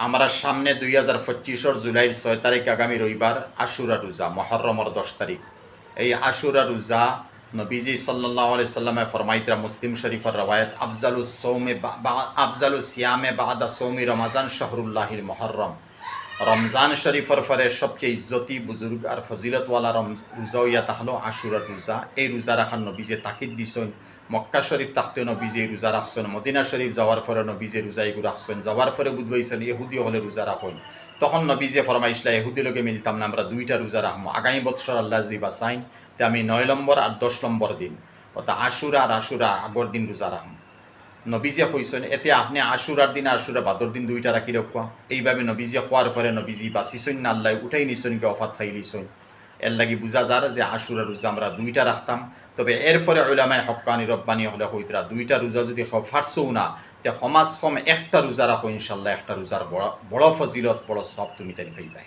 আমরা সামনে 2025 জুলাইয়ের 6 তারিখ আগামী রবিবার আশুরা রোজা মহররমর 10 তারিখ। এই আশুরা রোজা নবীজি সাল্লাল্লাহু আলাইহি সাল্লামে ফরমাইতরা মুসলিম শরীফের রওয়ায়াত আফজালুস সিয়ামে বাদা সৌমি রমাজান শাহরুল্লাহিল মুহররম। রমজান শরীফের পরে সবচেয়ে ইজ্জতি বুজুর্গ আর ফজিলতওয়ালা রোজা ইয়া হলো আশুরার রোজা। এই রোজা রাখার নবীজে তাকিদ দিছেন। মক্কা শরীফ থাকতেও নবীজে রোজা রাখছেন, মদিনা শরীফ যাওয়ার পরে নবীজে রোজা এগুলো রাখছেন, যাওয়ার পরে বুধবাইছেন এহুদি হলে রোজা রাখুন। তখন নবীজে ফরমাইসলা এহুদি লোকে মিলতাম না, আমরা 2টা রোজা রাখবো আগামী বৎসর আল্লাহ যদি বাসাইন, তে আমি 9 নম্বর আর 10 নম্বর দিন অর্থাৎ আশুরা আর আশুরা আগর দিন রোজা রাখবো। নবীজে কইছেন এতে আপনি আশুরার দিন আশুরা বাদর দিন 2টা রাখি রাখবা। এইভাবে নবীজে খোয়ার পরে নবীজি বাঁচিছেন না, আল্লাহ উঠাই নিছেন কে অফাত ফাইলিছেন। এর লাগি বুঝা যার যে আশুরা রোজা আমরা 2টা রাখতাম। তবে এরপরে উলামায়ে হক্কানি রব্বানি হলে কইতরা 2টা রোজা যদি ফারসও না, তে সমাজ কম একটা রোজা রাখো, ইনশাল্লাহ একটা রোজার বড় ফজিলত বড় সব তুমি তাই পাইবাই।